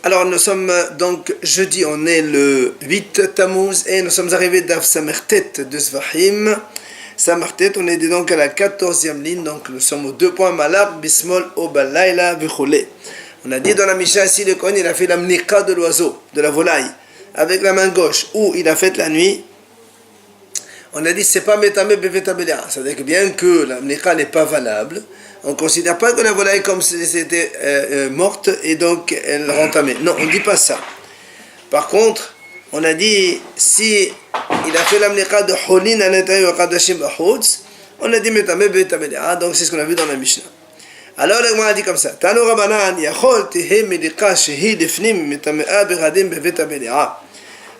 Alors nous sommes donc jeudi, on est le 8 Tammuz et nous sommes arrivés d'Af Samertet de Zvahim. Samertet, on est donc à la 14e ligne, donc nous sommes aux 2 points Malab, Bismol, Obalayla, Vichole. On a dit dans la Mishnah ici, le Kohen il a fait la mnika de l'oiseau, de la volaille, avec la main gauche, ou il a fait la nuit. On a dit c'est pas Metame Bevetabelea, c'est-à-dire que bien que la mnika n'est pas valable, on ne considère pas que la volaille comme si c'était morte et donc elle rentamait. Non, on ne dit pas ça. Par contre, on a dit si il a fait la mnika de Holin à l'intérieur Kadashim Bahoutz, on a dit Metame Bevetabelea, donc c'est ce qu'on a vu dans la Mishnah. Alors, le a dit comme ça. Tano Rabanan, Yachol Tehe Medika Shehi Lefnim Metamea Beradim Bevetabelea.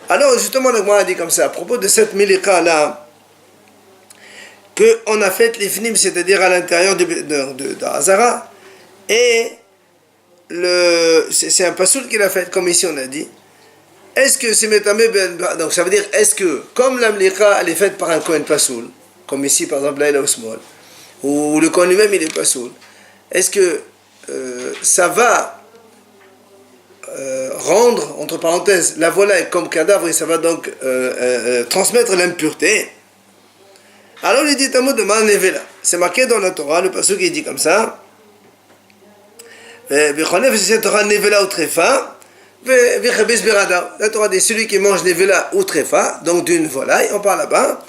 Alors, justement, le a dit comme ça, à propos de cette milika là, qu'on a fait l'ifnim, c'est-à-dire à l'intérieur de Hazara, et c'est un pasoul qu'il a fait, comme ici on a dit. Est-ce que c'est Metame, donc ça veut dire, est-ce que, comme la milika, elle est faite par un Kohen pasoul, comme ici par exemple Laïla Osmol, ou le Kohen lui-même il est pasoul, est-ce que ça va rendre, entre parenthèses, la volaille comme cadavre et ça va donc transmettre l'impureté? Alors il dit un mot de Manevela. C'est marqué dans la Torah, le passage qui dit comme ça. La Torah dit celui qui mange nevela ou trefa, donc d'une volaille, on parle là-bas.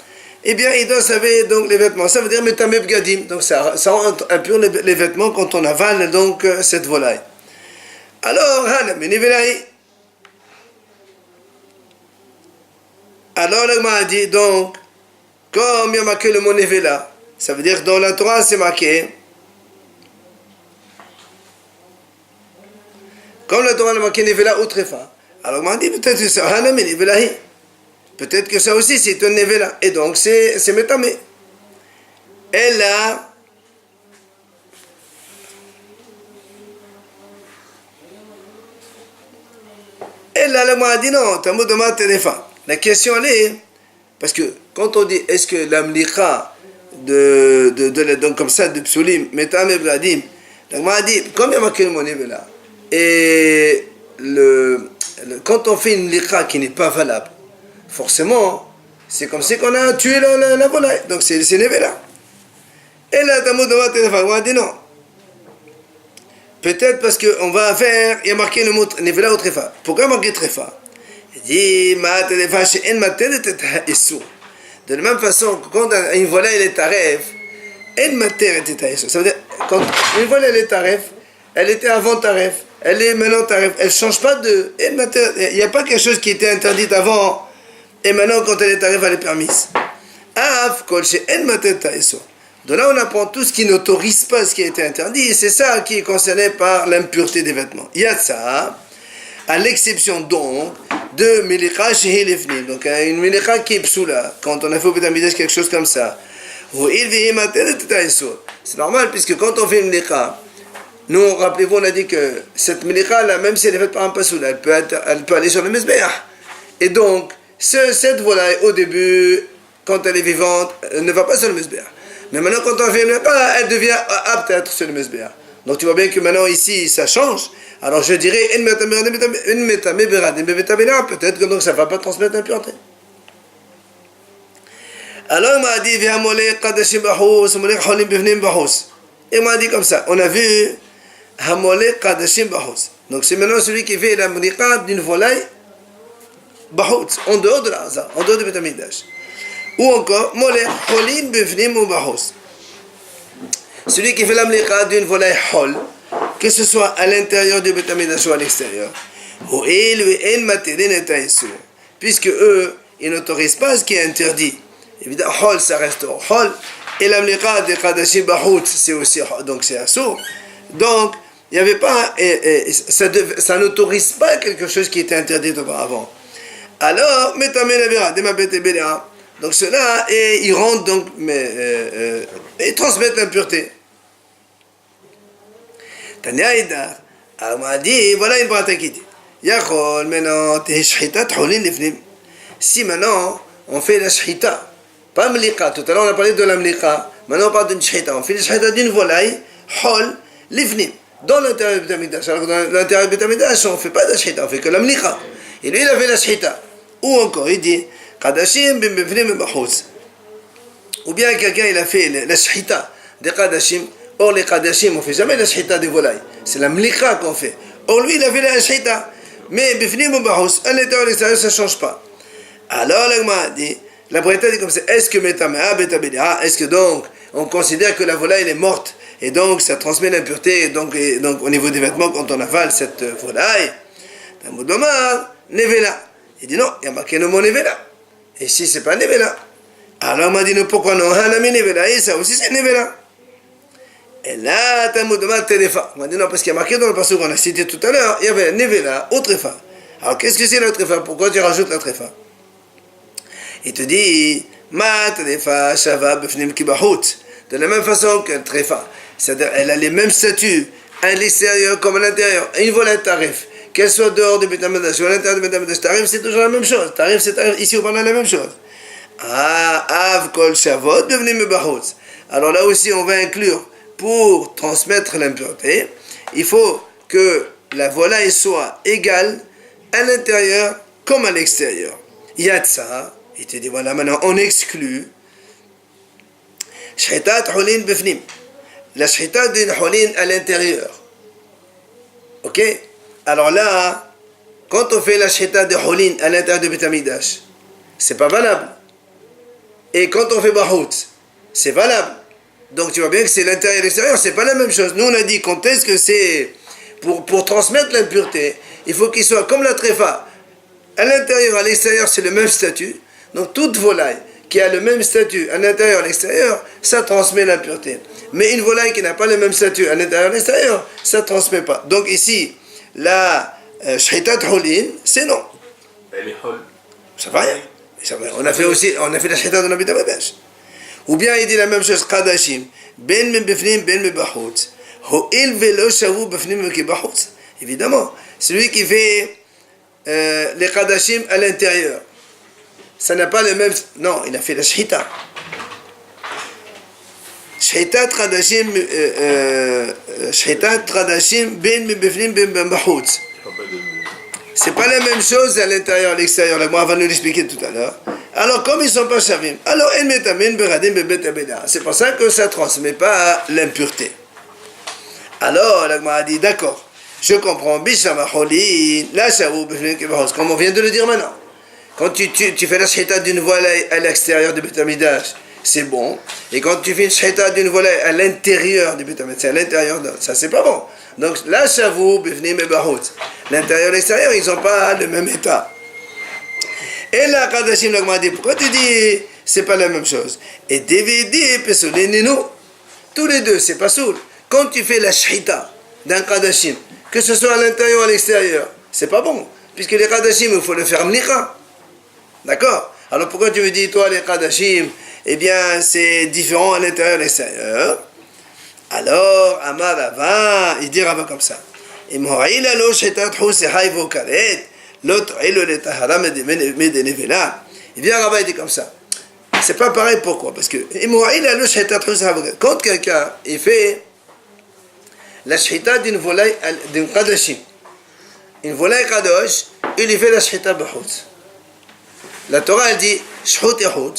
Eh bien, il doit savoir donc les vêtements. Ça veut dire metame bgadim. Donc ça rend impur les vêtements quand on avale donc cette volaille. Alors, alors le m'a dit donc, comme il y a marqué le mot nevela, ça veut dire dans la Torah c'est marqué, comme la Torah a marqué nevela ou trefa. Alors il m'a dit peut-être que c'est hanami nevelahi. Peut-être que ça aussi c'est un nevela. Et donc c'est métamé. Et là, le m'a dit non, t'as mot de ma téléphone. La question elle est, parce que quand on dit est-ce que la mlika donc comme ça de psulim, métamé bladim, donc m'a dit, comme il y a marqué le mot nevela, et quand on fait une mlika qui n'est pas valable, forcément, c'est comme si on a tué la volaille. Donc c'est nevela. Et là, Tamou de ma téléphone, on a dit non. Peut-être parce qu'on va faire, il y a marqué le mot nevela ou trefa. Pourquoi marquer trefa? Il dit, ma téléphone, c'est une matériel de issou. De la même façon, quand une volaille est taref, une matériel de issou. Ça veut dire, quand une volaille est taref, elle était avant taref, elle est maintenant taref. Elle ne change pas de. Il n'y a pas quelque chose qui était interdit avant. Et maintenant, quand elle est arrivée, elle est permise. De là, on apprend tout ce qui n'autorise pas ce qui a été interdit. Et c'est ça qui est concerné par l'impureté des vêtements. Il y a ça, à l'exception donc de Melika Shehi Lefnim. Donc, une Melika qui est psoula. Quand on a fait au Bétamidash quelque chose comme ça. C'est normal, puisque quand on fait une Melika, nous, rappelez-vous, on a dit que cette Melika, là, même si elle est faite par un pasoula, elle peut aller sur le Mizbeach. Et donc, cette volaille, au début, quand elle est vivante, elle ne va pas sur le Mizbeach. Mais maintenant, quand on fait une mlika, elle devient apte à être sur le Mizbeach. Donc tu vois bien que maintenant, ici, ça change. Alors je dirais, peut-être que donc ça ne va pas transmettre l'impureté. Alors il m'a dit, il m'a dit comme ça, on a vu, donc c'est maintenant celui qui fait la mlika d'une volaille, en dehors de l'Azar, en dehors de Betamidash. Ou encore, celui qui fait la mlika d'une volaille hol, que ce soit à l'intérieur du Betamidash ou à l'extérieur. Puisque eux, ils n'autorisent pas ce qui est interdit. Évidemment, hol, ça reste hol. Et la mlika de Kadashim Bahout, c'est aussi donc c'est assour. Donc, il n'y avait pas, ça n'autorise pas quelque chose qui était interdit auparavant. Alors, donc cela, et ils rendent donc, ils transmettent l'impureté. Tania Idar, alors on m'a dit, voilà une pratique qui dit, Yachol, maintenant, si maintenant, on fait la shchita, pas mlika, tout à l'heure on a parlé de la mlika, maintenant on parle d'une shchita, on fait la shchita d'une volaille, hol, livnim. dans l'intérieur du Beit HaMikdash. Alors dans l'intérieur du Beit HaMikdash, on ne fait pas de shchita, on fait que la mlicha. Et lui, il a fait la shchita. Ou encore, il dit, Qadashim bin bifnim bin bahutz. Ou bien quelqu'un, il a fait la shchita des Qadashim. Or, les Qadashim, on ne fait jamais la shchita des volailles. C'est la mlicha qu'on fait. Or, lui, il a fait la shchita. Mais bifnim bin bahutz, à l'intérieur et à l'extérieur, ça ne change pas. Alors, l'Agma dit, la Braïta dit comme ça, est-ce que Metamea, Betabedea, est-ce que donc, on considère que la volaille, elle est morte, et donc ça transmet l'impureté, et donc au niveau des vêtements, quand on avale cette volaille, Nevela. Il dit non, il y a marqué le mot Nevela. Et si c'est pas Nevela, alors on m'a dit, pourquoi non, Hanami Nevela, et ça aussi c'est Nevela. Et là, Tamoudoma Terefa. On m'a dit non, parce qu'il y a marqué dans le passage qu'on a cité tout à l'heure, il y avait Nevela au Trefa. Alors qu'est-ce que c'est la Trefa? Pourquoi tu rajoutes la Trefa? Il te dit, Ma Trefa Shava Befnim Kibahut. De la même façon que Trefa. C'est-à-dire, elle a les mêmes statuts à l'extérieur comme à l'intérieur. Et une volaille tarif, qu'elle soit dehors du Beit HaMikdash ou à l'intérieur du Beit HaMikdash, tarif, c'est toujours la même chose. Tarif, c'est tarif. Ici, on parle de la même chose. Av Kol Shavot Befnim Bahut. Alors là aussi, on va inclure, pour transmettre l'impureté, il faut que la volaille soit égale à l'intérieur comme à l'extérieur. Il y a de ça. Il te dit, voilà, maintenant, on exclut Shchitat Hulin Befnim. La Shchita d'une Hulin à l'intérieur. Ok? Alors là, quand on fait la Shchita de Hulin à l'intérieur du Beit HaMikdash, c'est pas valable. Et quand on fait Bahut, c'est valable. Donc tu vois bien que c'est l'intérieur et l'extérieur, c'est pas la même chose. Nous on a dit, quand est-ce que c'est pour transmettre l'impureté, il faut qu'il soit comme la Trefa. À l'intérieur, à l'extérieur, c'est le même statut. Donc toute volaille qui a le même statut à l'intérieur et à l'extérieur, ça transmet l'impureté. Mais une volaille qui n'a pas le même statut à l'intérieur et à l'extérieur, ça ne transmet pas. Donc ici, la Shchitat Hulin, c'est non. Ça va rien. On a fait la Shchitat dans le Beit HaMikdash. Ou bien il dit la même chose, Qadashim, Ben min bifnim, ben min bahut. Ho'il velo shavu bifnim ki bahut. Évidemment, celui qui fait les Qadashim à l'intérieur, ça n'a pas le même... Non, il a fait la Shchita. Shchitat Qadashim, Ben min bifnim, ben min bahut. C'est pas la même chose à l'intérieur et à l'extérieur. Moi, on va nous l'expliquer tout à l'heure. Alors, comme ils ne sont pas shavim, alors c'est pour ça que ça ne transmet pas l'impureté. Alors, l'Agma a dit, d'accord, je comprends, comme on vient de le dire maintenant. Quand tu fais la shchita d'une volaille à l'extérieur du Beit HaMikdash, c'est bon. Et quand tu fais une shchita d'une volaille à l'intérieur du Beit HaMikdash, c'est à l'intérieur, ça c'est pas bon. Donc, la shavou, bifnim et bahut. L'intérieur et l'extérieur, ils n'ont pas le même état. Et là, Qadashim l'Agma dit, pourquoi tu dis c'est pas la même chose? Et DVD, Pesolinino, tous les deux, c'est pas soul. Quand tu fais la shchita d'un Qadashim, que ce soit à l'intérieur ou à l'extérieur, c'est pas bon. Puisque les Qadashim, il faut le faire mlicha. D'accord? Alors pourquoi tu me dis, toi, les Qadashim, eh bien, c'est différent à l'intérieur et à l'extérieur? Alors, Amar Rava, il dit Rava comme ça. Et Mohaïl alo shchitat hus haïvo karet. L'autre, il vient Rava, il dit comme ça. C'est pas pareil, pourquoi? Parce que quand quelqu'un il fait la shchita d'une volaille, d'une Qadashim, une volaille Kadosh, il fait la shchita bahut. La Torah elle dit shchut yahut,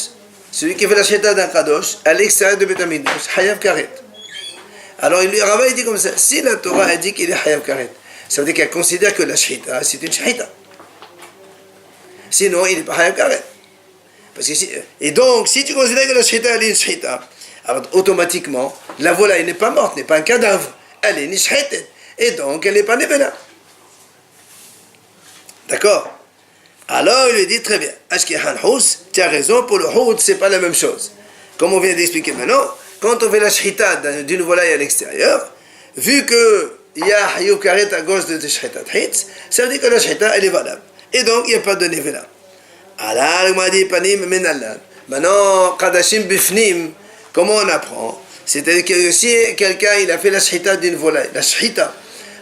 celui qui fait la shchita d'un Kadosh à l'extérieur de Beit HaMikdash, hayav karet. Alors Rava il dit comme ça, si la Torah elle dit qu'il est hayav karet, ça veut dire qu'elle considère que la shchita c'est une shchita. Sinon, il n'est pas hayav karet. Et donc, si tu considères que la shchita est une shchita, alors automatiquement, la volaille n'est pas morte, n'est pas un cadavre. Elle est nishchetet. Et donc, elle n'est pas nevela. D'accord? Alors, il lui dit très bien. Ashki hanhous, tu as raison, pour le houd, c'est pas la même chose. Comme on vient d'expliquer maintenant, quand on fait la shchita d'une volaille à l'extérieur, vu qu'il y a hayav karet à gauche de shchita hitz, ça veut dire que la shchita, elle est valable. Et donc, il n'y a pas de nevela. Alors, il m'a dit, panim menallan. Maintenant, Qadashim bifnim, comment on apprend? C'est-à-dire que si quelqu'un, il a fait la shchita d'une volaille, la shchita,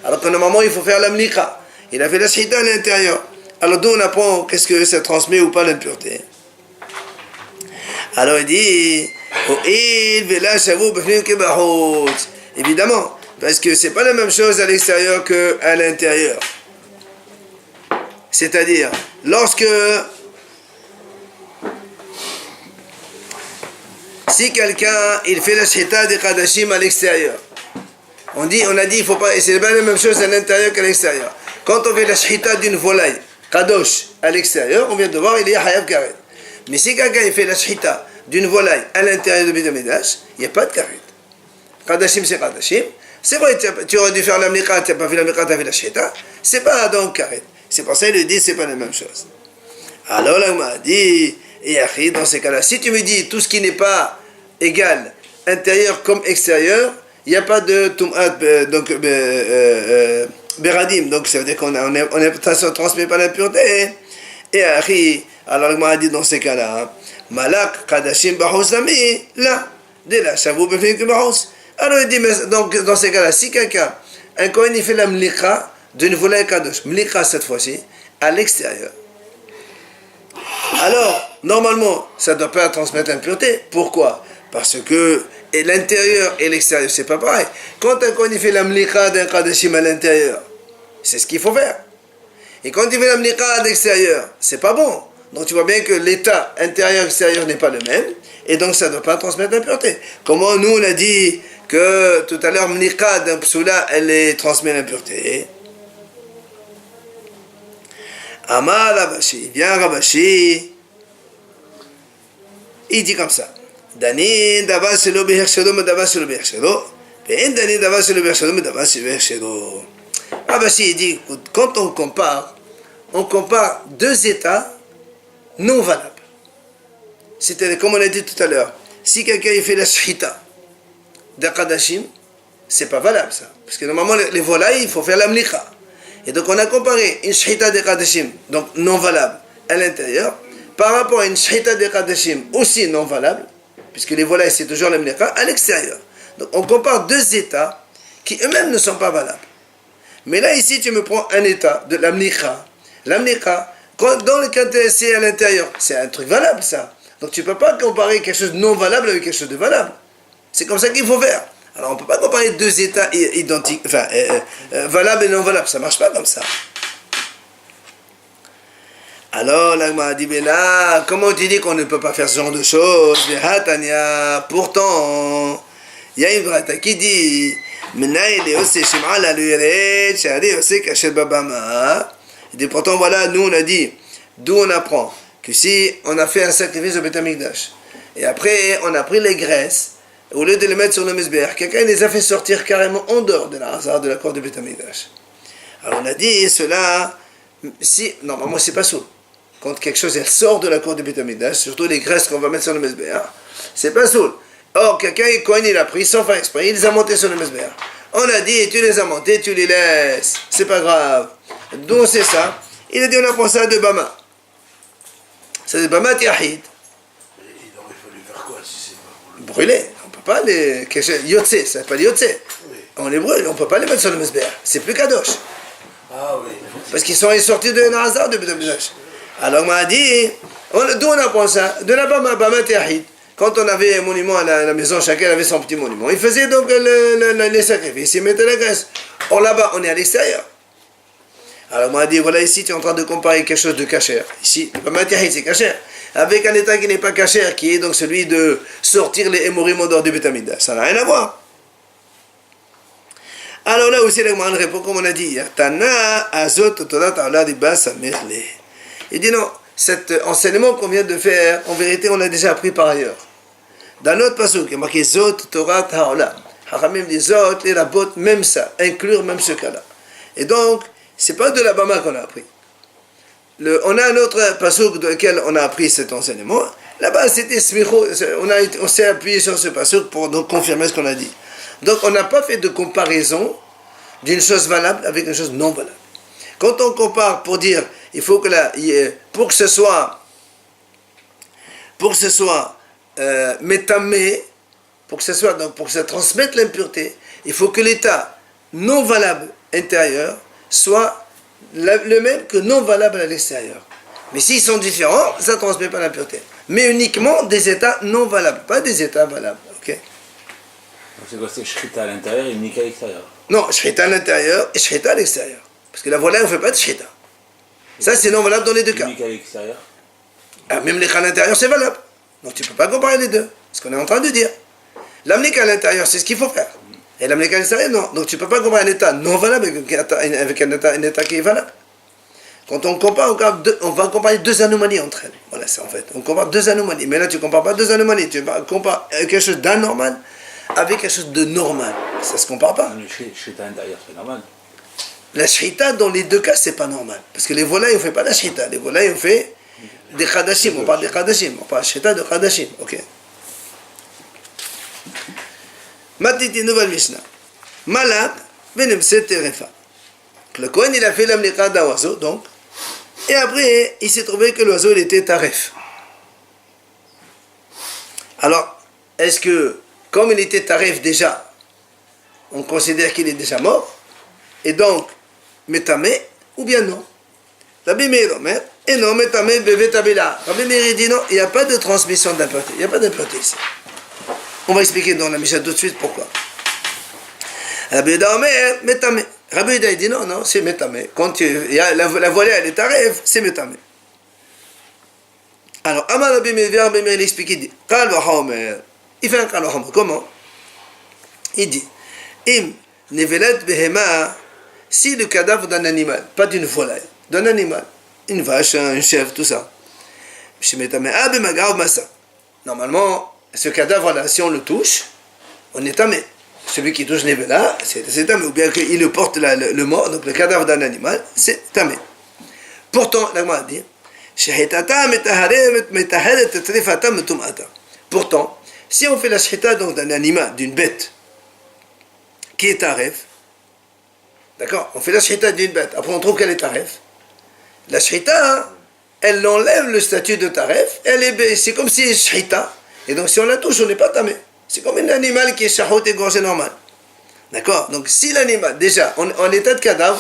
alors que normalement, il faut faire la mlicha. Il a fait la shchita à l'intérieur. Alors, d'où on apprend qu'est-ce que ça transmet ou pas l'impureté? Alors, il dit, évidemment, Parce que c'est pas la même chose à l'extérieur qu'à l'intérieur. C'est-à-dire, lorsque... Si quelqu'un, il fait la shita des Kadashim à l'extérieur, on a dit, il faut pas... Et c'est pas la même chose à l'intérieur qu'à l'extérieur. Quand on fait la shita d'une volaille, Kadosh, à l'extérieur, on vient de voir, il y a Hayab Karet. Mais si quelqu'un il fait la shita d'une volaille à l'intérieur de Beit HaMikdash, il n'y a pas de Karet. Kadashim, c'est Kadashim. C'est vrai, tu aurais dû faire la mliqa, tu n'as pas fait la mliqa, tu as fait la shita. C'est pas donc Karet. C'est pour ça qu'il dit, c'est pas la même chose. Alors là, on m'a dit, et dans ces cas-là, si tu me dis tout ce qui n'est pas égal, intérieur comme extérieur, il n'y a pas de donc beradim, donc ça veut dire ça ne transmet pas l'impureté. Et alors on m'a dit dans ces cas-là, malak kadashim bahos nami, là, dès là, ça vous peut faire que bahos. Alors il dit, donc dans ces cas-là, si quelqu'un, un Kohen, il fait la mliqa d'une volaille kadosh, mliqa cette fois-ci, à l'extérieur. Alors, normalement, ça ne doit pas transmettre l'impureté. Pourquoi? Parce que l'intérieur et l'extérieur, c'est pas pareil. Quand un Kohen fait la mliqa d'un kadashim à l'intérieur, c'est ce qu'il faut faire. Et quand il fait la mliqa à l'extérieur, c'est pas bon. Donc tu vois bien que l'état intérieur-extérieur n'est pas le même, et donc ça ne doit pas transmettre l'impureté. Comment nous on a dit que tout à l'heure, mliqa d'un psoula, elle transmet l'impureté. Amar Rabashi, vient Rabashi, il dit comme ça. Dani davar shelo beher shelo me davar shelo beher shelo, ve'en dani davar shelo beher shelo me davar shelo beher shelo. Rabashi il dit, quand on compare deux états non valables. C'est-à-dire, comme on a dit tout à l'heure, si quelqu'un il fait la shita d'un kadashim, c'est pas valable ça. Parce que normalement, les volailles, il faut faire la mliqa. Et donc on a comparé une shita de kadashim, donc non valable, à l'intérieur, par rapport à une shita de kadashim aussi non valable, puisque les volailles c'est toujours la mliqa, à l'extérieur. Donc on compare deux états qui eux-mêmes ne sont pas valables. Mais là ici tu me prends un état de la mliqa. La mliqa, dans le cas c'est à l'intérieur, c'est un truc valable ça. Donc tu ne peux pas comparer quelque chose de non valable avec quelque chose de valable. C'est comme ça qu'il faut faire. Alors on ne peut pas comparer deux états identiques, enfin, valables et non valables, ça ne marche pas comme ça. Alors là, il m'a dit, mais là, comment tu dis qu'on ne peut pas faire ce genre de choses? Pourtant, il y a une brata qui dit, il dit, pourtant voilà, nous on a dit, d'où on apprend que si on a fait un sacrifice au Beit HaMikdash, et après on a pris les graisses, au lieu de les mettre sur le Mizbeach, quelqu'un les a fait sortir carrément en dehors de la hasard de la cour du Beit HaMikdash. Alors on a dit, cela, si, normalement c'est pas soul. Quand quelque chose elle sort de la cour du Beit HaMikdash, surtout les graisses qu'on va mettre sur le Mizbeach, c'est pas soul. Or, quelqu'un, quand il a pris, sans faire exprès, il les a montés sur le Mizbeach. On a dit, tu les as montés, tu les laisses, c'est pas grave. Donc c'est ça. Il a dit, on apprend ça de Bama. C'est de Bama Tiahid. Il aurait fallu faire quoi si c'est pas pour le brûler? On peut pas les... Yotse, ça s'appelle Yotse. Oui. On les brûle, on peut pas les mettre sur le Mizbeach. C'est plus kadosh. Ah oui. Parce qu'ils sont sortis de Nazar de Beit HaMikdash. Alors on m'a dit, d'où on apprend ça? De la Bama Tiahid. Quand on avait un monument à la maison, chacun avait son petit monument. Il faisait donc les sacrifices, il mettait la graisse. Or là-bas, on est à l'extérieur. Alors on m'a dit, voilà ici, tu es en train de comparer quelque chose de cachère. Ici, le Bama Tiahid, c'est cachère. Avec un état qui n'est pas cachère, qui est donc celui de sortir les hémorim en dehors du Beit HaMikdash. Ça n'a rien à voir. Alors là aussi, le Mohan répond comme on a dit. Tana azot todat ta'ala riba samerle. Il dit non, cet enseignement qu'on vient de faire, en vérité, on l'a déjà appris par ailleurs. Dans notre passage, il y a marqué Zot Torah Ta'olam. Haramim dit Zot, les rabot, même ça, inclure même ce cas-là. Et donc, c'est pas de la Bama qu'on a appris. On a un autre passage dans lequel on a appris cet enseignement. Là-bas, c'était Smicho. On s'est appuyé sur ce passage pour donc confirmer ce qu'on a dit. Donc, on n'a pas fait de comparaison d'une chose valable avec une chose non valable. Quand on compare pour dire, il faut que pour que ce soit métamé, pour que ça transmette l'impureté, il faut que l'état non valable intérieur soit le même que non valable à l'extérieur. Mais s'ils sont différents, ça ne transmet pas l'impureté. Mais uniquement des états non valables, pas des états valables. Okay? C'est quoi, c'est shrita à l'intérieur et unique à l'extérieur? Non, shrita à l'intérieur et shrita à l'extérieur. Parce que la volaille, on ne fait pas de shrita. Ça, c'est non valable dans les deux cas. L'amnika à l'extérieur. Ah, même l'écran à l'intérieur, c'est valable. Donc tu ne peux pas comparer les deux. Ce qu'on est en train de dire. L'amnika à l'intérieur, c'est ce qu'il faut faire. Et l'amnika à l'extérieur, non. Donc tu ne peux pas comparer un état non valable avec un état qui est valable. Quand on compare, on va comparer deux anomalies entre elles. Voilà, c'est en fait. On compare deux anomalies. Mais là, tu ne compares pas deux anomalies. Tu compares quelque chose d'anormal avec quelque chose de normal. Ça ne se compare pas. Le shrita à l'intérieur, c'est normal. La shrita, dans les deux cas, c'est pas normal. Parce que les volailles, on ne fait pas la shrita. Les volailles, on fait des khadashim. On parle des khadashim. On parle de shrita de khadashim. Ok. Matiti, nouvelle Mishnah. Malak, benemse terefa. Le Kohen, il a fait l'amlika d'un oiseau, donc. Et après, il s'est trouvé que l'oiseau, il était taref. Alors, est-ce que, comme il était taref déjà, on considère qu'il est déjà mort, et donc, métamé, ou bien non? Rabbi Meir Omer, et non, métamé, bébé tabela. Rabbi Meir dit non, il n'y a pas de transmission d'impureté. Il n'y a pas d'impureté ici. On va expliquer dans la Mishnah tout de suite pourquoi. Rabbi Yehuda Omer, métamé. Rabbi Yehuda dit non, non, c'est métamé. Quand la volaille, elle est taref, c'est métamé. Alors, Amar Rabbi Meir, Rabbi Meir, il explique, il dit, Kal Vahomer. Il fait un Kal Vahomer. Comment? Il dit, Im nevelet behema, si le cadavre d'un animal, pas d'une volaille, d'un animal, une vache, un chèvre, tout ça, normalement, ce cadavre-là, si on le touche, on est tamé. Celui qui touche Nevela, c'est tamé. Ou bien qu'il le porte le mort, donc le cadavre d'un animal, c'est tamé. Pourtant, l'agma a dit, pourtant, si on fait la shita d'un animal, d'une bête, qui est taref, d'accord, on fait la shita d'une bête, après on trouve qu'elle est taref, la shita, elle enlève le statut de taref, c'est comme si elle est shita, et donc si on la touche, on n'est pas tamé. C'est comme un animal qui est shahot égorgé normal. D'accord? Donc si l'animal, déjà, en état de cadavre,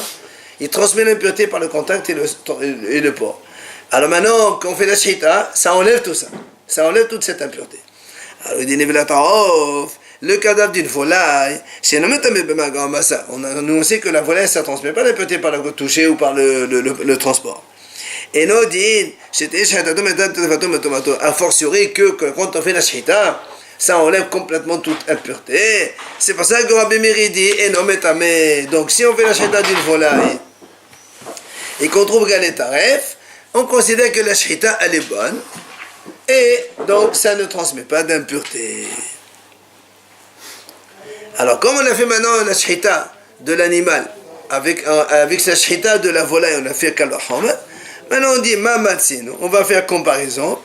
il transmet l'impureté par le contact et le porc. Alors maintenant, quand on fait la shita, ça enlève tout ça. Ça enlève toute cette impureté. Alors il dit, le cadavre d'une volaille, on sait que la volaille, ça ne transmet pas l'impureté par le toucher ou par le transport. Et nous dit, a fortiori que quand on fait la shita, ça enlève complètement toute impureté. C'est pour ça que Rabbi Meir dit, et non métamé. Donc si on fait la shita d'une volaille et qu'on trouve qu'elle est taref, on considère que la shita, elle est bonne. Et donc ça ne transmet pas d'impureté. Alors comme on a fait maintenant la shita de l'animal, avec la shita de la volaille, on a fait kalahom. Maintenant on dit mamatsino, on va faire comparaison.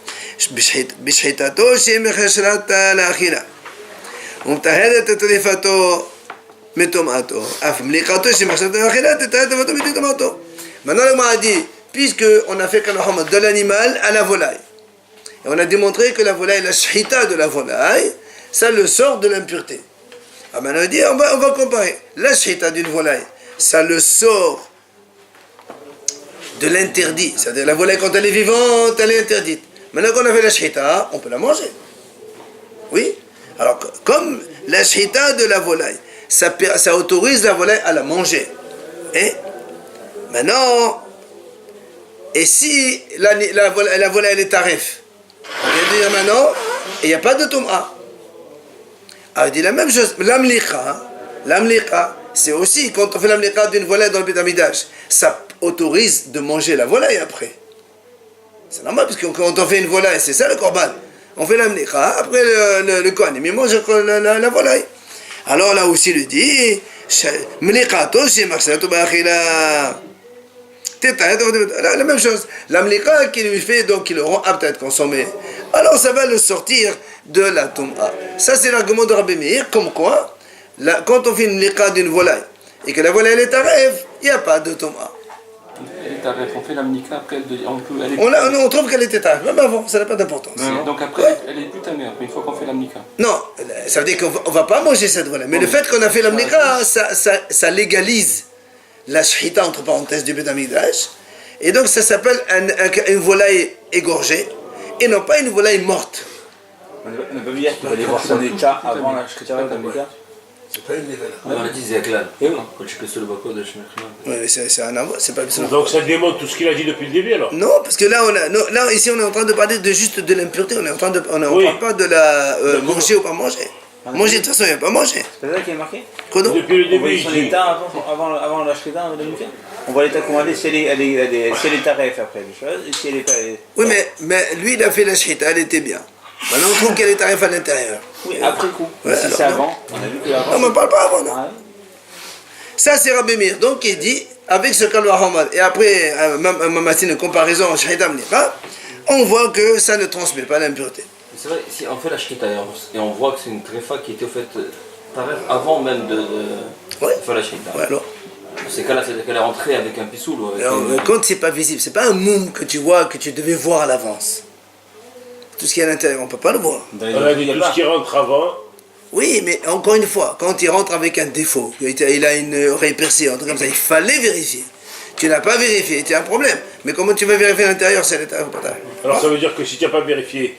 בשחיטתו שהיא מחשרת לאכילה ומטהרת את טרפתו מטומאתו אף מליחתו שהיא מחשרת לאכילה תטהר טרפתו מטומאתו. Maintenant le m'a dit, puisque on a fait kalahom de l'animal à la volaille, et on a démontré que la volaille, la shita de la volaille, ça le sort de l'impureté. Ah maintenant on dit, on va comparer la shita d'une volaille, ça le sort de l'interdit, c'est-à-dire la volaille quand elle est vivante, elle est interdite. Maintenant qu'on a fait la shita, on peut la manger. Oui. Alors, comme la shita de la volaille, ça autorise la volaille à la manger. Et maintenant, et si la volaille elle est tarif, on vient dire maintenant, il n'y a pas de tom'a. Alors, il dit la même chose. L'amliqa, c'est aussi, quand on fait l'amliqa d'une volaille dans le Beit Hamikdash, ça autorise de manger la volaille après. C'est normal, parce que quand on fait une volaille, c'est ça le korban. On fait l'amliqa, après le kohen, il mange la volaille. Alors là aussi, il dit, la même chose. L'amliqa qui lui fait, donc, qui le rend apte à être consommé. Alors ça va le sortir de la tom'a. Ça, c'est l'argument de Rabbi Meir, comme quoi, quand on fait une liqa d'une volaille, et que la volaille elle est taref, il n'y a pas de tom'a. Elle est taref, on fait l'amnika, après on trouve qu'elle était taref, même avant, ça n'a pas d'importance. Donc après, elle est plus tamée, une fois qu'on fait l'amnika. Non, ça veut dire qu'on ne va pas manger cette volaille. Mais le fait qu'on a fait l'amnika, ça légalise la shita, entre parenthèses, du Beit Hamikdash. Et donc ça s'appelle une volaille égorgée, et non pas une volaille morte. On ne peut pas dire qu'il va aller voir son état avant la shita de l'amnika. C'est pas une nouvelle. On a dit Zeklal. Quand tu peux se le bako de Shemekhlal. Oui, c'est un avoir, c'est pas besoin. Donc ça démontre tout ce qu'il a dit depuis le début alors. Non, parce que là, là, ici, on est en train de parler de juste de l'impureté. On ne Oui. parle pas de la manger ou pas manger. Manger, de toute façon, il n'y a pas manger. C'est ça qui est marqué. Quoi donc? Depuis le On début, voit il son dit. état avant la shrita, avant de le faire. On voit l'état comment elle est, si elle est taref après les choses, et si elle est pas. Oui, mais lui, il a fait la shita, elle était bien. Maintenant, on trouve qu'elle est tarif à l'intérieur. Oui, après coup. Ouais, Si alors, c'est non. avant, on a vu que avant. Non, mais on ne parle pas avant, non. Ah, Ça, c'est Rabbi Meir. Donc, il dit, avec ce Kalwa Hamad, et après, une comparaison en shahidam liqa, on voit que ça ne transmet pas l'impureté. C'est vrai, si on fait la shrita et on voit que c'est une tréfa qui était au fait taref avant même de Ouais. faire la shrita. Ouais, alors. Dans ces cas-là, c'est-à-dire qu'elle est rentrée avec un pissoul ou avec Alors, quand c'est pas visible, c'est pas un moum que tu vois, que tu devais voir à l'avance. Tout ce qui est à l'intérieur, on ne peut pas le voir. On a dit tout ce qui rentre avant. Oui, mais encore une fois, quand il rentre avec un défaut, il a une oreille percée, un truc comme ça, il fallait vérifier. Tu n'as pas vérifié, c'est un problème. Mais comment tu vas vérifier à l'intérieur, c'est à l'intérieur ou pas l'intérieur? Alors ça veut dire que si tu n'as pas vérifié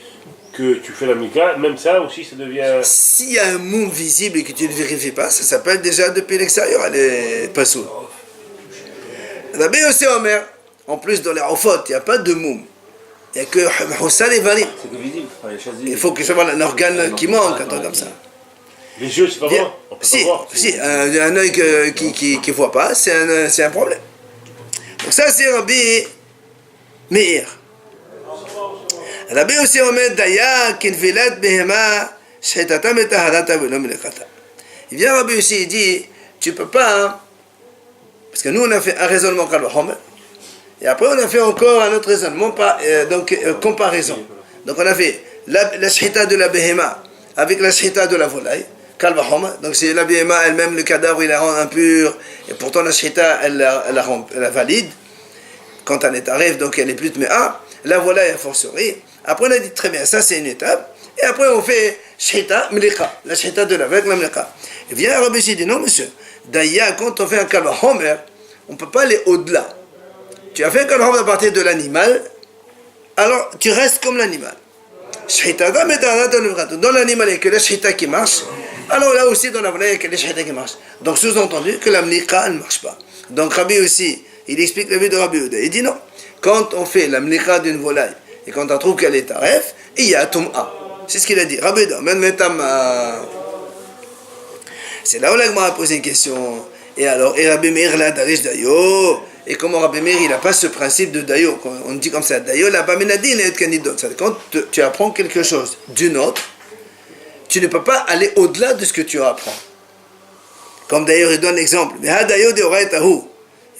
que tu fais la mika, même ça aussi ça devient. S'il y a un moum visible et que tu ne vérifies pas, ça s'appelle déjà depuis l'extérieur, elle est pas sourde. La baie aussi Omer, en plus dans les Rofot, il n'y a pas de moum. Il n'y a que Houssal et Varim. c'est que visible. Enfin, les choses Il visibles. faut que ce soit un organe qui manque, un truc comme ça. Les yeux, c'est pas Bien. bon. On peut Si, pas voir. si, un œil qui ne voit pas, c'est un problème. Donc ça, c'est Rabbi Meir. Rabbi aussi Omer Daya Kinfilat Behema Shetatam et Taharata Velom Lekata. Il vient Rabbi aussi, il dit, tu peux pas, hein, parce que nous on a fait un raisonnement Kalwa Homer, et après on a fait encore un autre raisonnement, comparaison. Donc on a fait la shita de la Behema avec la shita de la volaille, Kalwa Homer. Donc c'est la Behema elle-même, le cadavre il la rend impur, et pourtant la shita elle la valide. Quand elle est arrive, donc elle est plus de méa, la volaille a fortiori. Après on a dit très bien, ça c'est une étape, et après on fait shita mlika, la shita de la avec la mlika. Et vient Rabbi dit non monsieur, d'ailleurs quand on fait un Kalwa Homer, on ne peut pas aller au-delà. Tu as fait un Kalwa Homer à partir de l'animal, alors tu restes comme l'animal. Dans l'animal, il n'y a que la shita qui marche, alors là aussi dans la volaille, il n'y a que la shita qui marche. Donc sous-entendu que la mlika ne marche pas. Donc Rabbi aussi, il explique la vie de Rabbi Yehuda. Il dit non, quand on fait la mlika d'une volaille, et quand on trouve qu'elle est taref, il y a Tum'a. C'est ce qu'il a dit. Rabbi Yehuda, même c'est là où l'Agma a posé une question. Et alors, et Rabbi Meir là, Darish Dayo. Et comment Rabbi Meir, il n'a pas ce principe de Dayo. On dit comme ça, Dayo, la Bamenadine et Kanidot. Quand tu apprends quelque chose d'une autre, tu ne peux pas aller au-delà de ce que tu apprends. Comme d'ailleurs, il donne l'exemple. Mais Dayo de Oraitahu.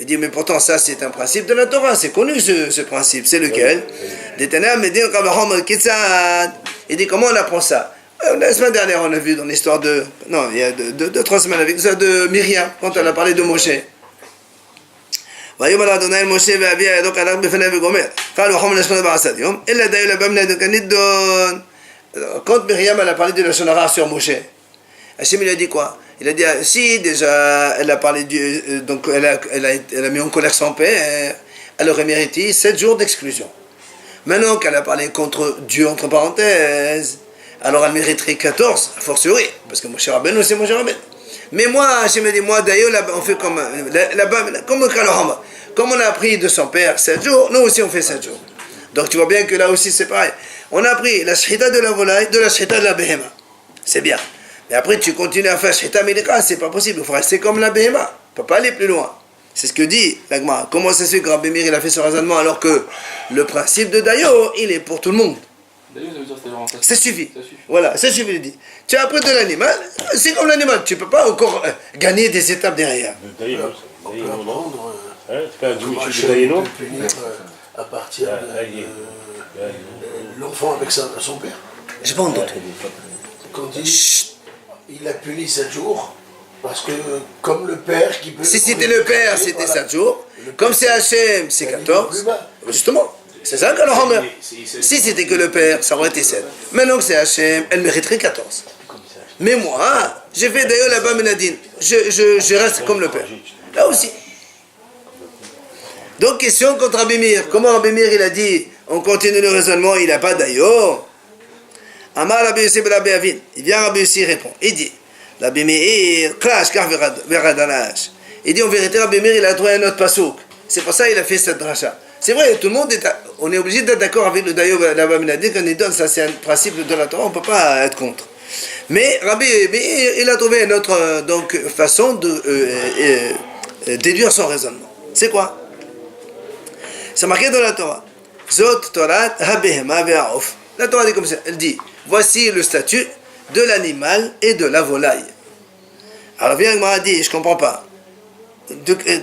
Il dit, mais pourtant, ça, c'est un principe de la Torah. C'est connu, ce principe. C'est lequel? Il dit, comment on apprend ça? La semaine dernière, on a vu dans l'histoire de... Non, il y a 2-3 semaines, avec ça de Myriam, quand elle a parlé de Moshe. Quand Myriam elle a parlé de la Shonara sur Moshe, Hachem il a dit quoi? Il a dit, si déjà elle a parlé donc elle a mis en colère son père, elle aurait mérité 7 jours d'exclusion. Maintenant qu'elle a parlé contre Dieu, entre parenthèses, alors elle mériterait 14, a fortiori, parce que Moshe Rabbeinu c'est Moshe Rabbeinu. Mais moi, Hachem me dit, moi d'ailleurs, on fait comme le Kalahama. Comme on a appris de son père 7 jours, nous aussi on fait 7 jours. Donc tu vois bien que là aussi c'est pareil. On a appris la shita de la volaille, de la shita de la behema. C'est bien. Mais après tu continues à faire shita milika, c'est pas possible. Il faut rester comme la behema. On ne peut pas aller plus loin. C'est ce que dit l'Agma. Comment ça se fait que Rabbi Meir il a fait ce raisonnement alors que le principe de Dayo, il est pour tout le monde. D'ailleurs, ça veut dire que c'est vraiment Ça suffit. Ça suffit. Voilà, ça suffit de dire. Tu as appris de l'animal, c'est comme l'animal. Tu ne peux pas encore gagner des étapes derrière. D'ailleurs, On peut apprendre c'est pas un comment demi-chute Hachem de Daïno. peut punir à partir de l'enfant avec son père. Je pas entendu. Quand il a puni 7 jours, parce que comme le père qui peut... Si c'était le père, c'était 7 jours. Comme c'est Hachem, c'est 14. Justement, c'est ça qu'elle en meurt. Si c'était que le père, ça aurait été 7. Maintenant que c'est Hachem, elle mériterait 14. Mais moi, j'ai fait d'ailleurs là-bas Menadine. Je reste comme le père. Là aussi. Donc, question contre Rabbi Meir. Comment Rabbi Meir, il a dit, on continue le raisonnement, il n'a pas d'ailleurs. Amar Rabbi Yossi ben Rabbi Avin. Il vient Rabbi Yossi répond. Il dit, Rabbi Meir, Klash, Kar Veradanash. Il dit en vérité, Rabbi Meir, il a trouvé un autre pasouk. C'est pour ça qu'il a fait cette dracha. C'est vrai, tout le monde on est obligé d'être d'accord avec le Dayo Labaminadi quand il donne, ça c'est un principe de la Torah, on ne peut pas être contre. Mais Rabbi Meir, il a trouvé une autre façon de déduire son raisonnement. C'est quoi? C'est marqué dans la Torah. Zot Torah Habehema Ve'aof. La Torah dit comme ça, elle dit, voici le statut de l'animal et de la volaille. Alors viens, il m'a dit, je ne comprends pas.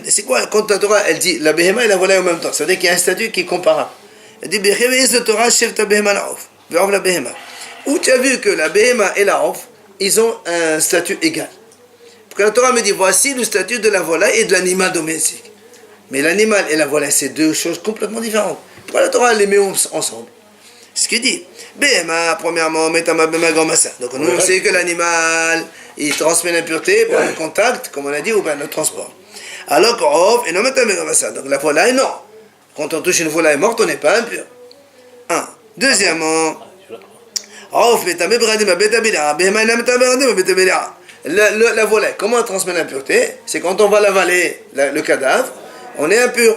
C'est quoi quand la Torah elle dit la Behema et la volaille en même temps? Ça veut dire qu'il y a un statut qui est comparable. Elle dit Torah Shefta Behema Laof. La Behema. Où tu as vu que la Behema et la Of, ils ont un statut égal. Parce que la Torah me dit voici le statut de la volaille et de l'animal domestique. Mais l'animal et la volaille, c'est deux choses complètement différentes. Pourquoi la Torah les met ensemble? Ce qu'il dit. Behema, premièrement, Metama Behema Gomassa. Donc nous on sait que l'animal, il transmet l'impureté par le contact, comme on a dit, ou bien le transport. Alors qu'Of, et non Metama Gomassa. Donc la volaille, non. Quand on touche une volaille morte, on n'est pas impur. Un. Deuxièmement, la volaille, comment elle transmet l'impureté? C'est quand on va l'avaler, le cadavre, on est impur.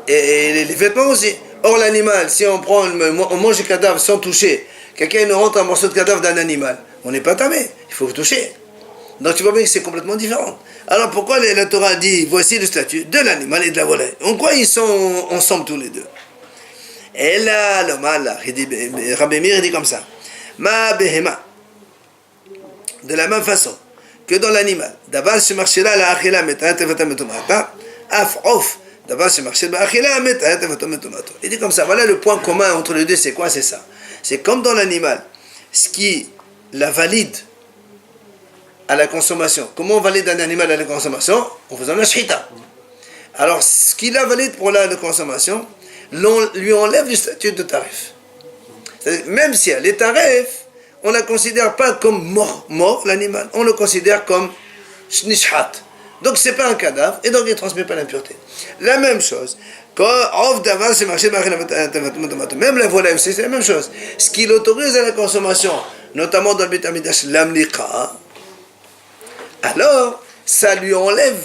Et les vêtements aussi. Or l'animal, si on mange le cadavre sans toucher, quelqu'un nous rentre un morceau de cadavre d'un animal, on n'est pas tamé, il faut toucher. Donc tu vois bien que c'est complètement différent. Alors pourquoi la Torah dit, voici le statut de l'animal et de la volaille? En quoi ils sont ensemble tous les deux? Et là, le mal, Rabbi Meir dit comme ça. Ma behema. De la même façon que dans l'animal. D'abord, ce marché-là, la achila metat evatametoumata. Af-off. D'abord, ce marché-là, la achila metat evatametomato. Il dit comme ça. Voilà le point commun entre les deux, c'est quoi? C'est ça. C'est comme dans l'animal. Ce qui la valide à la consommation. Comment on valide un animal à la consommation? En faisant la shita. Alors, ce qui la valide pour la consommation, lui enlève du statut de tarif. Même si elle est tarif, on ne la considère pas comme mort l'animal, on le considère comme nishhat. Donc c'est pas un cadavre et donc il ne transmet pas l'impureté. La même chose, même la volaille aussi, c'est la même chose. Ce qui l'autorise à la consommation, notamment dans le Beit Hamidash, l'amliqa, alors ça lui enlève,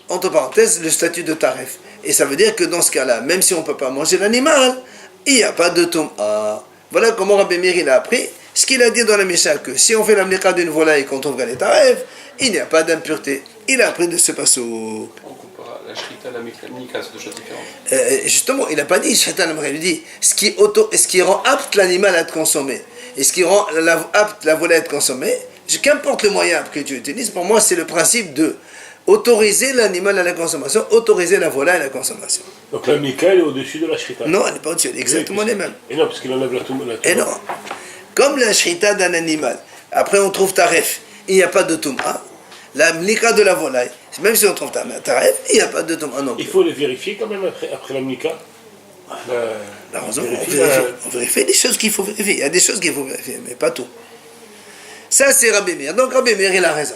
entre parenthèses, le statut de tarif. Et ça veut dire que dans ce cas-là, même si on ne peut pas manger l'animal, il n'y a pas de tom'a. Voilà comment Rabbi Meir il a appris ce qu'il a dit dans la Mishnah, que si on fait l'amliqa d'une volaille et qu'on trouve qu'elle est tarif, il n'y a pas d'impureté. Il a appris de ce passouk. On compare la shrita, la mika, c'est deux choses différentes. Justement, il n'a pas dit shrita l'amliqa, il dit ce qui rend apte l'animal à être consommé et ce qui rend apte la volaille à être consommée, qu'importe le moyen que tu utilises, pour moi c'est le principe de autoriser l'animal à la consommation, autoriser la volaille à la consommation. Donc la Mika est au-dessus de la Shrita. Non, elle n'est pas au-dessus, exactement les mêmes. Et non, parce qu'il enlève la Touma. Et non. Comme la Shrita d'un animal, après on trouve taref, il n'y a pas de Touma. La Mika de la volaille, même si on trouve taref, il n'y a pas de Touma non plus. Il faut les vérifier quand même après la Mika. La raison, on vérifie des choses qu'il faut vérifier. Il y a des choses qu'il faut vérifier, mais pas tout. Ça, c'est Rabbi Meir. Donc Rabbi Meir, il a raison.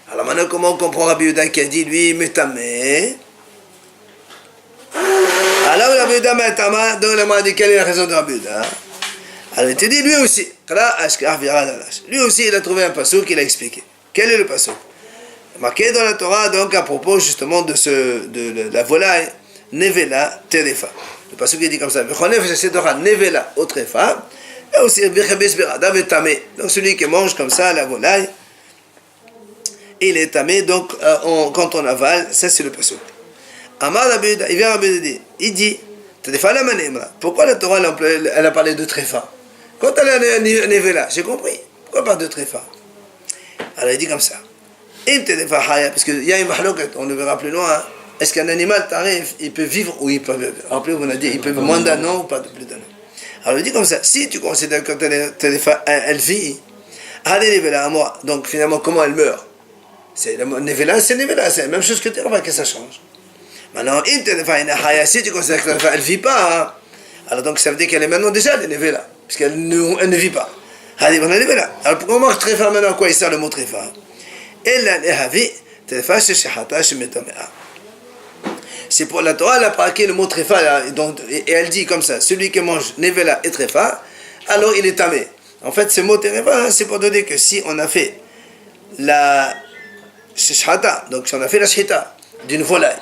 Alors maintenant, comment on comprend Rabbi Yehuda qui a dit, lui, métamé? Alors Rabbi Yehuda métamé, donc il a dit quelle est la raison de Rabbi Yehuda? Alors il te dit, lui aussi, lui aussi, il a trouvé un passouk qu'il a expliqué. Quel est le passouk? Marqué dans la Torah, donc à propos justement de la volaille, Nevela Terefa. Le passouk il dit comme ça, Nevela au Trefa, et aussi donc celui qui mange comme ça la volaille, il est tamé, donc quand on avale, ça c'est le passouk. Amar Rabbi Yehuda, il vient Rabbi Yehuda, il dit, pourquoi la Torah elle a parlé de tréfa? Quand elle a nevela, j'ai compris, pourquoi pas de tréfa? Alors il dit comme ça, parce qu'il y a une mahloket, on le verra plus loin, est-ce qu'un animal tarif, il peut vivre ou il peut vivre? Rappelez-vous, on a dit, il peut vivre moins d'un an ou pas de plus d'un an. Alors il dit comme ça, si tu considères que elle vit, à moi, donc finalement comment elle meurt? C'est Nevela, c'est la même chose que Terva, que ça change. Maintenant, si tu considères qu'elle ne vit pas, hein, alors donc ça veut dire qu'elle est maintenant déjà Nevela, puisqu'elle ne vit pas. Alors pourquoi on marque Trefa maintenant? À quoi il sert le mot Trefa? C'est pour la Torah, elle a praqué le mot Trefa, et elle dit comme ça, celui qui mange Nevela et Trefa, alors il est tamé. En fait, ce mot Trefa, c'est pour donner que si on a fait shishhata, donc si on a fait la shhita d'une volaille,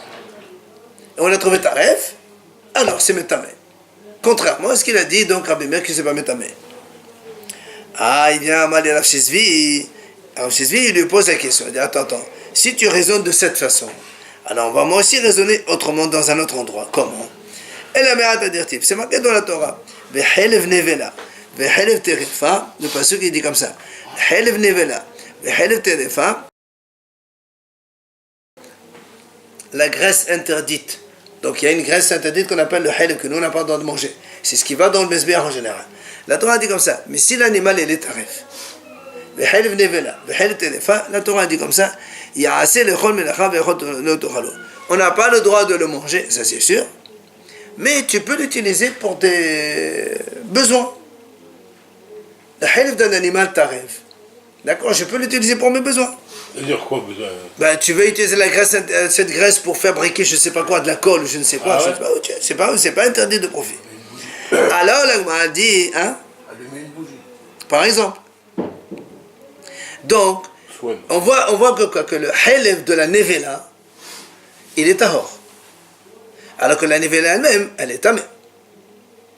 et on a trouvé taref, alors c'est métamé. Contrairement à ce qu'il a dit, donc Rabbi Meir, que c'est pas métamé. Ah, il vient à Mali Rav Shizvi. Rav Shizvi, il lui pose la question. Il dit, attends, si tu raisonnes de cette façon, alors on va moi aussi raisonner autrement dans un autre endroit. Comment? C'est marqué dans la Torah. V'chelev nevela, v'chelev terefa, le passage qui dit comme ça. V'chelev nevela, v'chelev terefa, la graisse interdite. Donc il y a une graisse interdite qu'on appelle le chelev, que nous on n'a pas le droit de manger. C'est ce qui va dans le mesbéach en général. La Torah dit comme ça, mais si l'animal il est taref, v'chelev nevela, v'chelev terefa, la Torah dit comme ça, ya'aseh lechol melacha v'echot lo tochalo. On n'a pas le droit de le manger, ça c'est sûr, mais tu peux l'utiliser pour tes besoins. Le chelev d'un animal taref, d'accord, je peux l'utiliser pour mes besoins. C'est-à-dire quoi besoin? Ben, tu veux utiliser la graisse, cette graisse pour fabriquer je ne sais pas quoi, de la colle ou je ne sais quoi, c'est pas interdit de profit. Alors la Gemara dit, hein, Allumer une bougie. par exemple. Donc, on voit que le chelev de la nevela, il est tahor. Alors que la nevela elle-même, elle est tamée.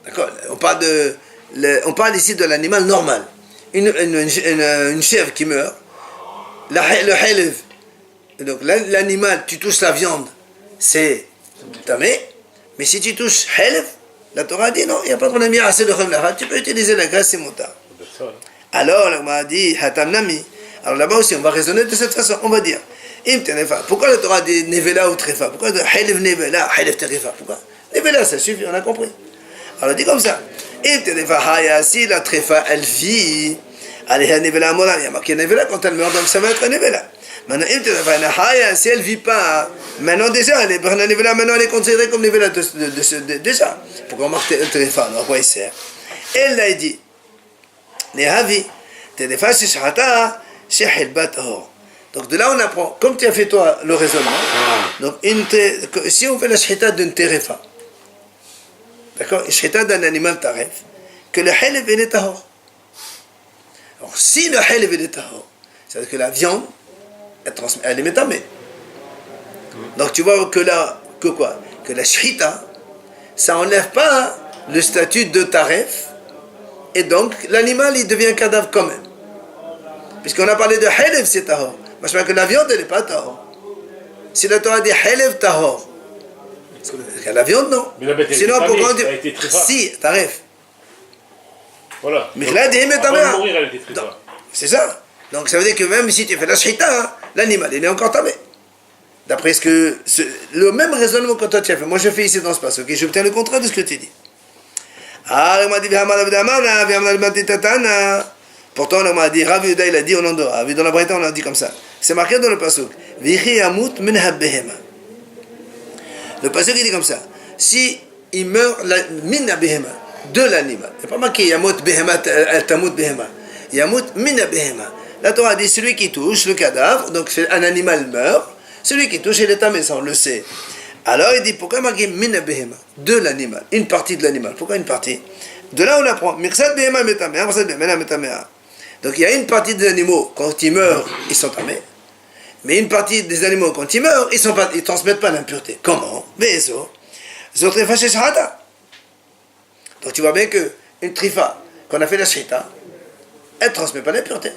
D'accord? On parle ici de l'animal normal. Une chèvre qui meurt, le chelev, donc l'animal, tu touches la viande, c'est tamé. Mais si tu touches chelev, la Torah dit non, il n'y a pas de problème, il y a assez de chemlacha, tu peux utiliser la graisse et moutarde. Alors, la Gemara dit, hatam nami. Alors là-bas aussi, on va raisonner de cette façon, on va dire, pourquoi la Torah dit nevela ou trefa? Pourquoi chelev nevela, chelev terefa? Pourquoi? Nevela, ça suffit, on a compris. Alors, on dit comme ça, si la trefa, elle vit, allez, nevela mola, il y a marqué nevela quand elle meurt, donc ça va être nevela. Maintenant, si elle ne vit pas, maintenant déjà, elle est considérée comme nevela déjà. Pourquoi on marque terefa? Alors, à quoi il sert? Elle l'a dit, nehavi, terefa shishhata, shehel tahor. Donc de là, on apprend, comme tu as fait toi le raisonnement, donc si on fait la shhita d'une terefa, d'accord, une shhita d'un animal taref, que le chelev il est tahor. Alors, si le chelev il est tahor, c'est-à-dire que la viande, elle est métamée. Donc, tu vois que la shrita, ça n'enlève pas le statut de taref, et donc, l'animal, il devient cadavre quand même. Puisqu'on a parlé de chelev, c'est tahor. Moi, je pense que la viande, elle n'est pas tahor. Si la Torah dit chelev tahor, la viande, non. Mais la bête, elle sinon, pourquoi on dit... trefa. Si, taref. Voilà. Mais là, dit, mais Avant de mourir, elle était trefa. c'est ça. Donc ça veut dire que même si tu fais la shhita, l'animal, il est encore tamé. D'après le même raisonnement que toi tu as fait. Moi je fais ici dans ce passage, ok, je obtiens le contraire de ce que tu dis. Ah, il m'a dit, pourtant on m'a dit, Rav Yehuda il a dit au nom de Rav, dans la Braïta on a dit comme ça. C'est marqué dans le passage. Le passage il dit comme ça. Si il meurt min behema, de l'animal. Il n'est pas marqué yamut behema tamut behema. Yamut min behema. La Torah dit celui qui touche le cadavre, donc un animal meurt, celui qui touche il est tamé, ça on le sait. Alors il dit pourquoi marqué min behema, de l'animal, une partie de l'animal. Pourquoi une partie? De là on apprend mirsad behema metamea, mirsad behema metamea. Donc il y a une partie des animaux quand ils meurent, ils sont tamés. Mais une partie des animaux quand ils meurent, ils ne transmettent pas l'impureté. Comment? Vezo. Zotrifa sheshhata. Donc tu vois bien que une trifa qu'on a fait la shhita, elle ne transmet pas l'impureté.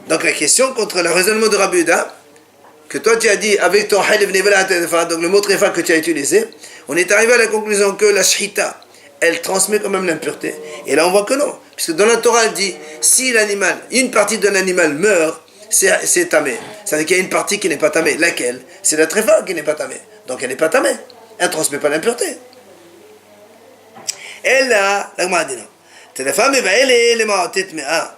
Donc la question contre le raisonnement de Rabbi Yehuda, que toi tu as dit avec ton chelev nevela terefa, donc le mot trefa que tu as utilisé, on est arrivé à la conclusion que la shhita, elle transmet quand même l'impureté. Et là on voit que non. Puisque dans la Torah elle dit, si l'animal, une partie d'un animal meurt, c'est tamé. C'est-à-dire qu'il y a une partie qui n'est pas tamée. Laquelle? C'est la trefa qui n'est pas tamée. Donc elle n'est pas tamée. Elle ne transmet pas l'impureté. Et là, la Gemara dit non. Terefa mevaele lemaotet mea.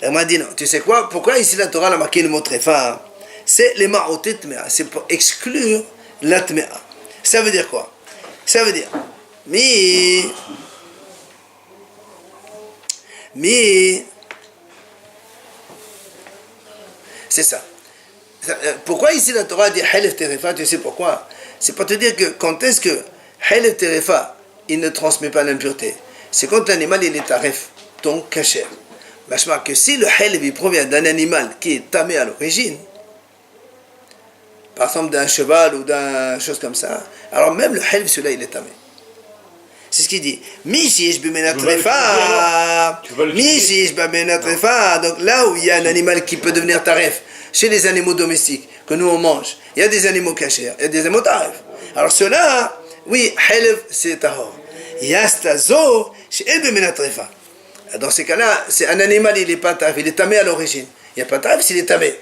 La Gemara dit non. Tu sais quoi? Pourquoi ici la Torah a marqué le mot trefa? C'est les ma'otet mea. C'est pour exclure la tmea. Ça veut dire quoi? Ça veut dire c'est ça. Pourquoi ici la Torah dit Halef Terefa? Tu sais pourquoi? C'est pour te dire que quand est-ce que Halef Terefa il ne transmet pas l'impureté? C'est quand l'animal il est taref, donc kasher. Machma que si le halv il provient d'un animal qui est tamé à l'origine, par exemple d'un cheval ou d'un chose comme ça, alors même le halv, celui-là, il est tamé. C'est ce qu'il dit. Mishish b'menatrefa. Mishish b'menatrefa. Donc là où il y a un animal qui peut devenir taref, chez les animaux domestiques que nous on mange, il y a des animaux cachés, il y a des animaux taref. Alors ceux-là, oui, halv c'est tahor. Yastazo chez b'menatrefa. Dans ces cas-là, c'est un animal, il n'est pas taref, il est tamé à l'origine. Il n'y a pas taref s'il est tamé.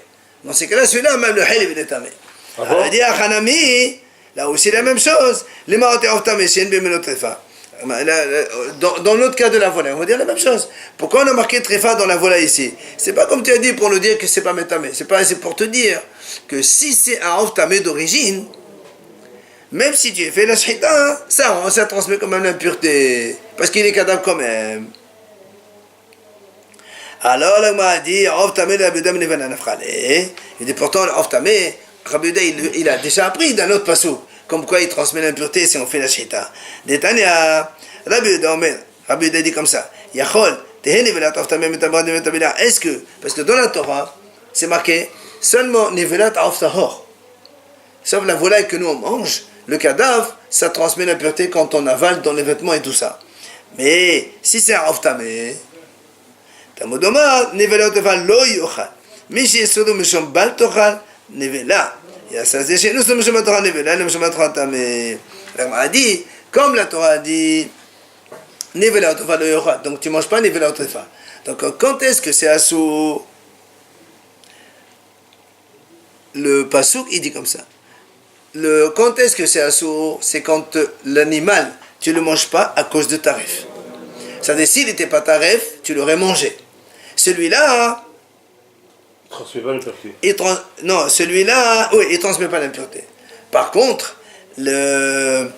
Dans ces cas-là, celui-là, même le halv, il est tamé. On dit à Hanami, là aussi la même chose. Les marotés tamé, c'est b'menatrefa. Dans l'autre cas de la volaille, on va dire la même chose. Pourquoi on a marqué tréfa dans la volaille ici? C'est pas comme tu as dit pour nous dire que c'est pas métamé. C'est pour te dire que si c'est un off tamé d'origine, même si tu as fait la shita, ça transmet quand même l'impureté. Parce qu'il est cadavre quand même. Alors, là, m'a dit, off tamé de la bedam nevan nafrale. Il dit pourtant, off tamé, Rabbi Yehuda, il a déjà appris d'un autre passou. Comme quoi il transmet l'impureté si on fait la shita. Détania, Rabbi Yehuda dit comme ça. Yachol, est-ce que, parce que dans la Torah, c'est marqué seulement nivelat aftahor. Sauf la volaille que nous on mange, le cadavre, ça transmet l'impureté quand on avale dans les vêtements et tout ça. Mais si c'est un aftamé, tamodoma, nivelat aval lo yochal. Mishi esodo mishom bal tochal, nivela. A dit, comme la Torah a dit, donc tu ne manges pas Nivela Otrefa. Donc quand est-ce que c'est Assour? Le Passouk, il dit comme ça. Quand est-ce que c'est Assour? C'est quand l'animal, tu ne le manges pas à cause de tarif. C'est-à-dire, s'il n'était pas tarif, tu l'aurais mangé. Celui-là, transmet pas l'impureté. Non, celui-là, oui, il transmet pas l'impureté. Par contre, le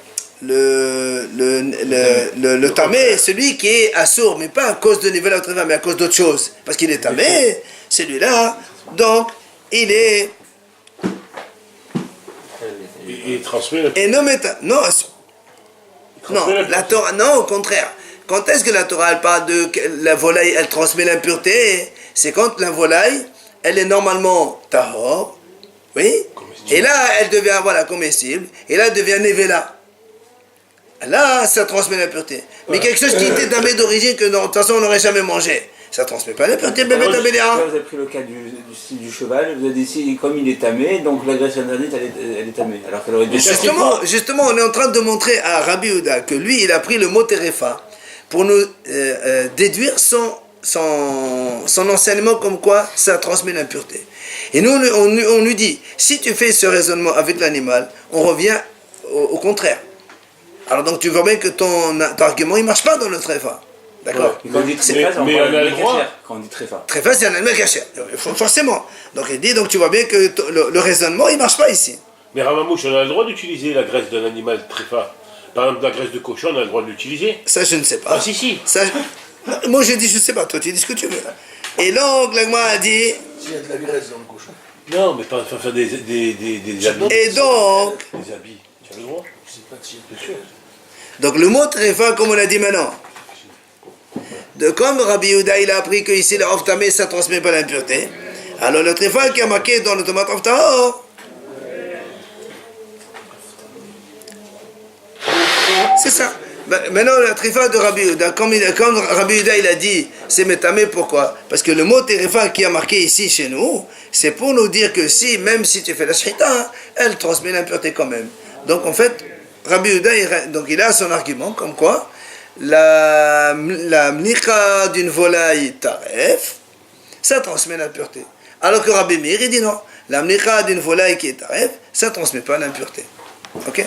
tamé, celui qui est assourd, mais pas à cause de Nivela Otrefa, mais à cause d'autre chose, parce qu'il est tamé, celui-là, donc, il est... Il transmet l'impureté. Et non, la Torah, non, au contraire. Quand est-ce que la Torah, elle parle de la volaille, elle transmet l'impureté? C'est quand la volaille, elle est normalement tahor, oui, et là elle devient comestible, et là elle devient nevela. Là ça transmet l'impureté. Mais quelque chose qui était tamé d'origine que de toute façon on n'aurait jamais mangé, ça transmet pas l'impureté. Vous avez pris le cas du cheval, vous avez dit comme il est tamé, donc la graisse interdite elle est tamée. Alors qu'elle aurait dû justement, on est en train de montrer à Rabbi Yehuda que lui il a pris le mot terefa pour nous déduire son enseignement comme quoi ça transmet l'impureté. Et nous, on lui dit, si tu fais ce raisonnement avec l'animal, on revient au contraire. Alors donc tu vois bien que ton argument, il ne marche pas dans le tréfa. D'accord? Quand on dit tréfa, c'est mais on a le droit. Quand on dit tréfa. Tréfa, c'est un animal caché. Forcément. Donc il dit, donc tu vois bien que le raisonnement, il ne marche pas ici. Mais Ramamouche, on a le droit d'utiliser la graisse d'un animal tréfa. Par exemple, la graisse de cochon, on a le droit de l'utiliser. Ça, je ne sais pas. Ah si. Ça, moi, je dis, je ne sais pas. Toi, tu dis ce que tu veux. Et l'oncle, moi, a dit... S'il y a de la graisse dans le cochon. Non, mais pas faire des habits. Et donc... Des habits. Tu as le droit? C'est pas si bien sûr. Donc, le mot tréfa, comme on a dit maintenant, comme Rabbi Yehuda, il a appris que ici, le oftamé, ça ne transmet pas l'impureté. Alors, le tréfa qui a marqué dans le tomate oftahor, c'est ça. Maintenant, la tréfa de Rabbi Yehuda, comme Rabbi Yehuda il a dit, c'est métamé, pourquoi? Parce que le mot tréfa qui a marqué ici chez nous, c'est pour nous dire que si, même si tu fais la shita, elle transmet l'impureté quand même. Donc en fait, Rabbi Yehuda, il a son argument, comme quoi la mnicha d'une volaille taref, ça transmet l'impureté. Alors que Rabbi Meir, il dit non, la mnicha d'une volaille qui est taref, ça transmet pas l'impureté. Ok?